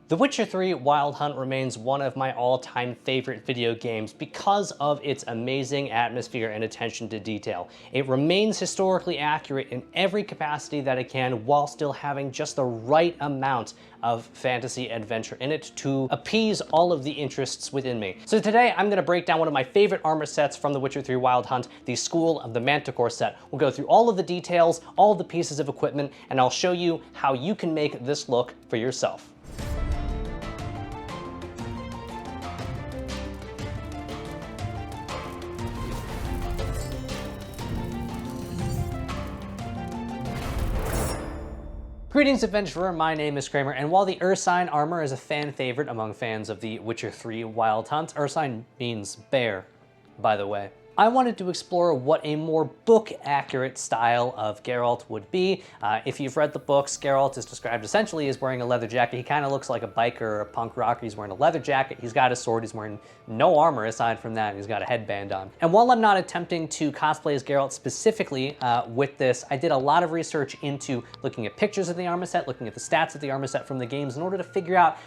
The Witcher 3 Wild Hunt remains one of my all-time favorite video games because of its amazing atmosphere and attention to detail. It remains historically accurate in every capacity that it can while still having just the right amount of fantasy adventure in it to appease all of the interests within me. So today I'm going to break down one of my favorite armor sets from The Witcher 3 Wild Hunt, the School of the Manticore set. We'll go through all of the details, all of the pieces of equipment, and I'll show you how you can make this look for yourself. Greetings, adventurer, my name is Kramer, and while the Ursine armor is a fan favorite among fans of the Witcher 3 Wild Hunt, Ursine means bear, by the way, I wanted to explore what a more book-accurate style of Geralt would be. If you've read the books, Geralt is described essentially as wearing a leather jacket. He kind of looks like a biker or a punk rocker. He's wearing a leather jacket, he's got a sword, he's wearing no armor aside from that, and he's got a headband on. And while I'm not attempting to cosplay as Geralt specifically with this, I did a lot of research into looking at pictures of the armor set, looking at the stats of the armor set from the games in order to figure out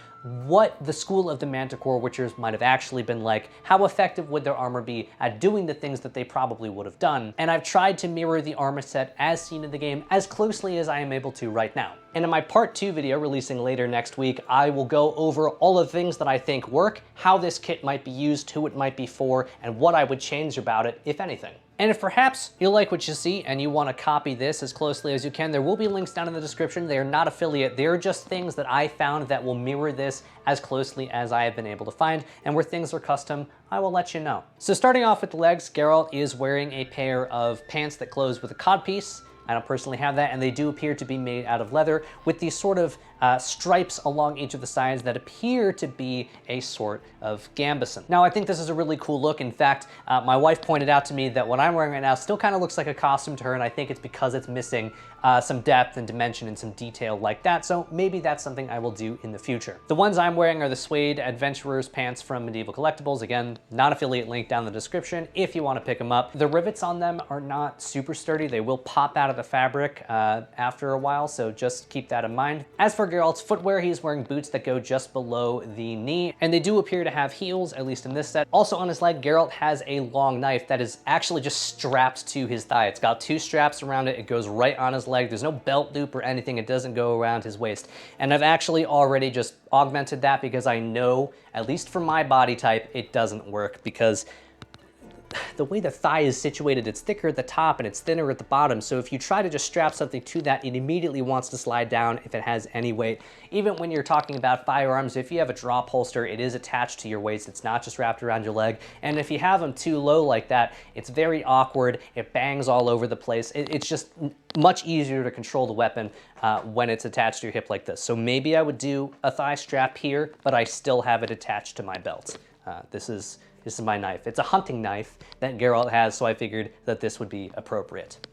what the School of the Manticore Witchers might have actually been like, how effective would their armor be at doing the things that they probably would have done. And I've tried to mirror the armor set as seen in the game as closely as I am able to right now. And in my part 2 video releasing later next week, I will go over all of the things that I think work, how this kit might be used, who it might be for, and what I would change about it, if anything. And if perhaps you like what you see and you want to copy this as closely as you can, there will be links down in the description. They are not affiliate. They're just things that I found that will mirror this as closely as I have been able to find. And where things are custom, I will let you know. So starting off with the legs, Geralt is wearing a pair of pants that close with a codpiece. I don't personally have that, and they do appear to be made out of leather with these sort of stripes along each of the sides that appear to be a sort of gambeson. Now, I think this is a really cool look. In fact, my wife pointed out to me that what I'm wearing right now still kind of looks like a costume to her, and I think it's because it's missing some depth and dimension and some detail like that, so maybe that's something I will do in the future. The ones I'm wearing are the suede Adventurer's pants from Medieval Collectibles. Again, non-affiliate link down in the description if you want to pick them up. The rivets on them are not super sturdy. They will pop out of the fabric after a while, so just keep that in mind. As for Geralt's footwear, he's wearing boots that go just below the knee, and they do appear to have heels, at least in this set. Also on his leg, Geralt has a long knife that is actually just strapped to his thigh. It's got 2 straps around it. It goes right on his leg. There's no belt loop or anything. It doesn't go around his waist. And I've actually already just augmented that because I know, at least for my body type, it doesn't work because the way the thigh is situated, it's thicker at the top and it's thinner at the bottom. So if you try to just strap something to that, it immediately wants to slide down if it has any weight. Even when you're talking about firearms, if you have a drop holster, it is attached to your waist. It's not just wrapped around your leg. And if you have them too low like that, it's very awkward. It bangs all over the place. It's just much easier to control the weapon when it's attached to your hip like this. So maybe I would do a thigh strap here, but I still have it attached to my belt. This is my knife. It's a hunting knife that Geralt has, so I figured that this would be appropriate.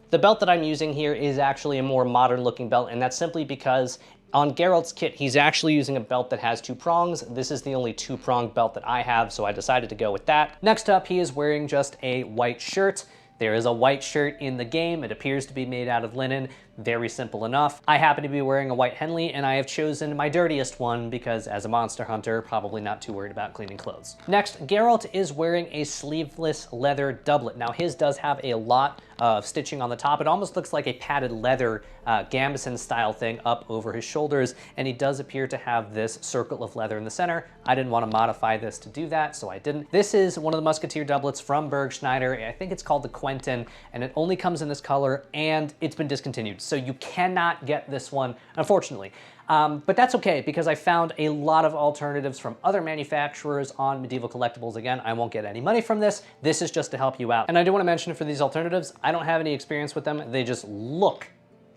The belt that I'm using here is actually a more modern looking belt, and that's simply because on Geralt's kit, he's actually using a belt that has 2 prongs. This is the only 2-pronged belt that I have, so I decided to go with that. Next up, he is wearing just a white shirt. There is a white shirt in the game. It appears to be made out of linen. Very simple enough. I happen to be wearing a white Henley, and I have chosen my dirtiest one because as a monster hunter, probably not too worried about cleaning clothes. Next, Geralt is wearing a sleeveless leather doublet. Now his does have a lot of stitching on the top. It almost looks like a padded leather gambeson style thing up over his shoulders, and he does appear to have this circle of leather in the center. I didn't want to modify this to do that, so I didn't. This is one of the Musketeer doublets from Bergschneider. I think it's called the Quentin, and it only comes in this color, and it's been discontinued. So you cannot get this one, unfortunately. But that's okay because I found a lot of alternatives from other manufacturers on Medieval Collectibles. Again, I won't get any money from this. This is just to help you out. And I do want to mention for these alternatives, I don't have any experience with them. They just look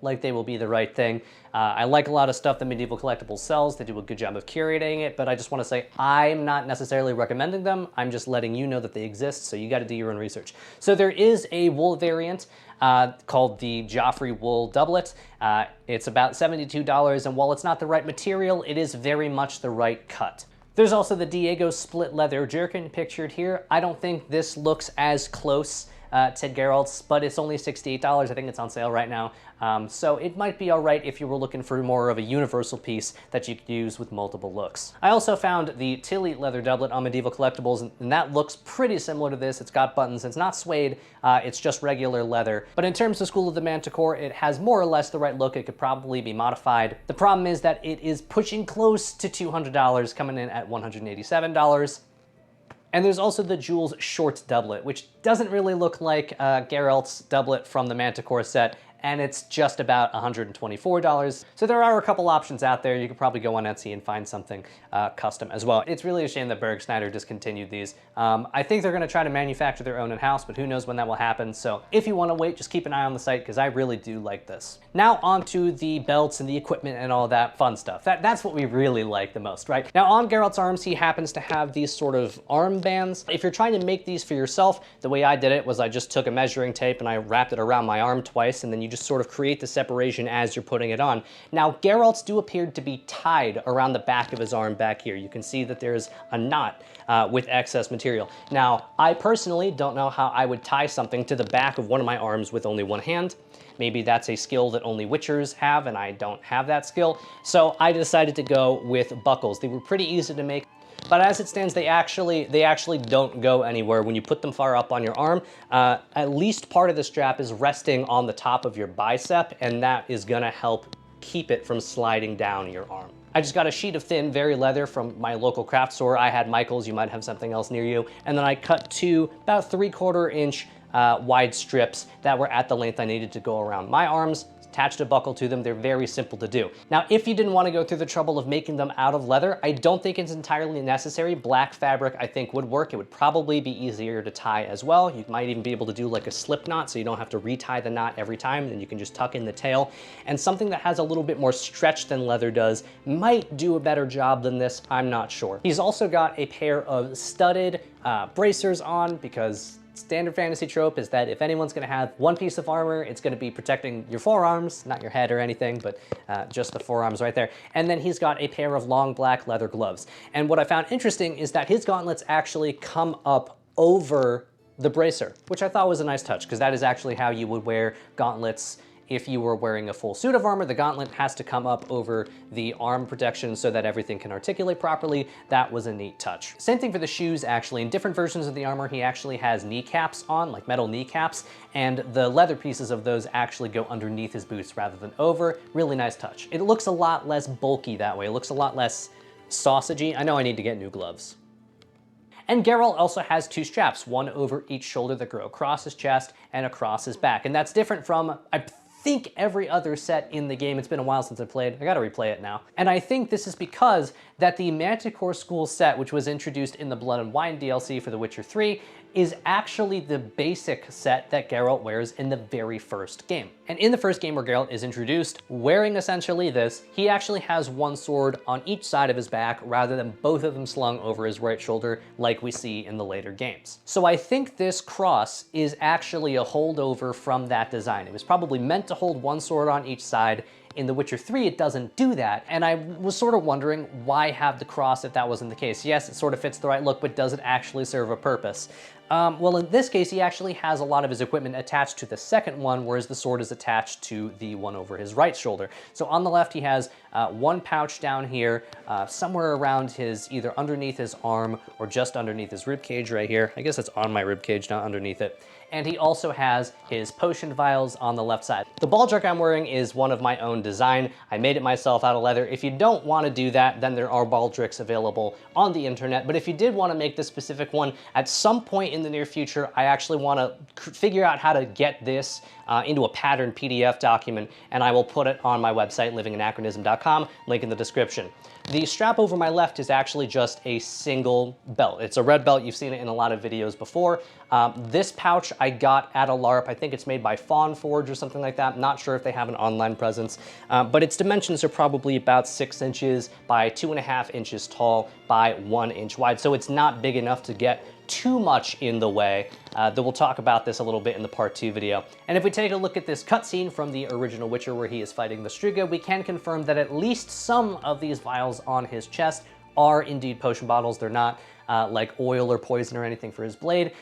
like they will be the right thing. I like a lot of stuff that Medieval Collectibles sells. They do a good job of curating it, but I just want to say I'm not necessarily recommending them. I'm just letting you know that they exist, so you got to do your own research. So there is a wool variant called the Joffrey Wool Doublet. It's about $72, and while it's not the right material, it is very much the right cut. There's also the Diego split leather jerkin pictured here. I don't think this looks as close to Geralt's, but it's only $68. I think it's on sale right now. So it might be all right if you were looking for more of a universal piece that you could use with multiple looks. I also found the Tilly leather doublet on Medieval Collectibles, and that looks pretty similar to this. It's got buttons. It's not suede. It's just regular leather. But in terms of School of the Manticore, it has more or less the right look. It could probably be modified. The problem is that it is pushing close to $200, coming in at $187. And there's also the Jules short doublet, which doesn't really look like Geralt's doublet from the Manticore set, and it's just about $124. So there are a couple options out there. You could probably go on Etsy and find something custom as well. It's really a shame that Berg Schneider discontinued these. I think they're gonna try to manufacture their own in-house, but who knows when that will happen. So if you wanna wait, just keep an eye on the site, because I really do like this. Now onto the belts and the equipment and all that fun stuff. That's what we really like the most, right? Now on Geralt's arms, he happens to have these sort of arm bands. If you're trying to make these for yourself, the way I did it was I just took a measuring tape and I wrapped it around my arm twice, and then you just sort of create the separation as you're putting it on. Now, Geralt's do appear to be tied around the back of his arm back here. You can see that there's a knot with excess material. Now, I personally don't know how I would tie something to the back of one of my arms with only one hand. Maybe that's a skill that only Witchers have, and I don't have that skill. So I decided to go with buckles. They were pretty easy to make. But as it stands, they actually don't go anywhere. When you put them far up on your arm, at least part of the strap is resting on the top of your bicep, and that is gonna help keep it from sliding down your arm. I just got a sheet of thin, very leather from my local craft store. I had Michael's, you might have something else near you. And then I cut two about 3/4 inch wide strips that were at the length I needed to go around my arms, attached a buckle to them. They're very simple to do. Now, if you didn't want to go through the trouble of making them out of leather, I don't think it's entirely necessary. Black fabric, I think, would work. It would probably be easier to tie as well. You might even be able to do like a slip knot, so you don't have to retie the knot every time, and you can just tuck in the tail. And something that has a little bit more stretch than leather does might do a better job than this, I'm not sure. He's also got a pair of studded bracers on, because standard fantasy trope is that if anyone's gonna have one piece of armor, it's gonna be protecting your forearms, not your head or anything, but just the forearms right there. And then he's got a pair of long black leather gloves. And what I found interesting is that his gauntlets actually come up over the bracer, which I thought was a nice touch, because that is actually how you would wear gauntlets if you were wearing a full suit of armor. The gauntlet has to come up over the arm protection so that everything can articulate properly. That was a neat touch. Same thing for the shoes, actually. In different versions of the armor, he actually has kneecaps on, like metal kneecaps, and the leather pieces of those actually go underneath his boots rather than over. Really nice touch. It looks a lot less bulky that way. It looks a lot less sausagey. I know I need to get new gloves. And Geralt also has two straps, one over each shoulder that go across his chest and across his back. And that's different from, I think, every other set in the game. It's been a while since I played. I gotta replay it now. And I think this is because that the Manticore School set, which was introduced in the Blood and Wine DLC for The Witcher 3, is actually the basic set that Geralt wears in the very first game. And in the first game where Geralt is introduced, wearing essentially this, he actually has one sword on each side of his back rather than both of them slung over his right shoulder like we see in the later games. So I think this cross is actually a holdover from that design. It was probably meant to hold one sword on each side. In The Witcher 3, it doesn't do that, and I was sort of wondering why have the cross if that wasn't the case. Yes, it sort of fits the right look, but does it actually serve a purpose? Well, in this case, he actually has a lot of his equipment attached to the second one, whereas the sword is attached to the one over his right shoulder. So on the left, he has one pouch down here, somewhere around his, either underneath his arm or just underneath his rib cage right here. I guess it's on my rib cage, not underneath it. And he also has his potion vials on the left side. The baldric I'm wearing is one of my own design. I made it myself out of leather. If you don't want to do that, then there are baldrics available on the internet. But if you did want to make this specific one, at some point in the near future, I actually want to figure out how to get this into a patterned PDF document, and I will put it on my website, livinganachronism.com, link in the description. The strap over my left is actually just a single belt. It's a red belt. You've seen it in a lot of videos before. This pouch I got at a LARP. I think it's made by Fawn Forge or something like that. Not sure if they have an online presence, but its dimensions are probably about 6 inches by 2.5 inches tall by 1 inch wide. So it's not big enough to get too much in the way. We'll talk about this a little bit in the part 2 video. And if we take a look at this cutscene from the original Witcher where he is fighting the Striga, we can confirm that at least some of these vials on his chest are indeed potion bottles. They're not like oil or poison or anything for his blade,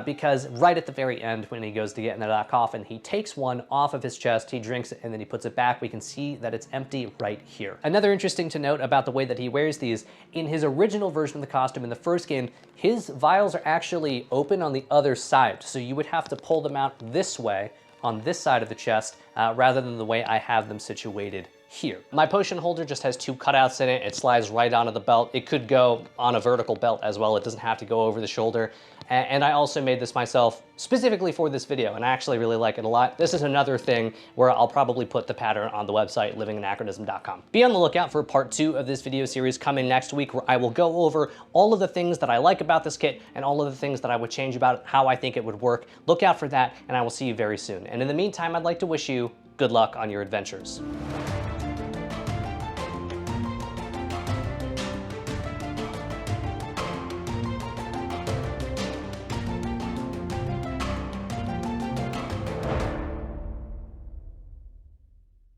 because right at the very end when he goes to get into that coffin, he takes one off of his chest, he drinks it, and then he puts it back. We can see that it's empty right here. Another interesting to note about the way that he wears these, in his original version of the costume in the first game, his vials are actually open on the other side, so you would have to pull them out this way on this side of the chest, rather than the way I have them situated here. My potion holder just has 2 cutouts in it. It slides right onto the belt. It could go on a vertical belt as well. It doesn't have to go over the shoulder. And I also made this myself specifically for this video, and I actually really like it a lot. This is another thing where I'll probably put the pattern on the website, livinganachronism.com. Be on the lookout for part 2 of this video series coming next week, where I will go over all of the things that I like about this kit and all of the things that I would change about it, how I think it would work. Look out for that, and I will see you very soon. And in the meantime, I'd like to wish you good luck on your adventures.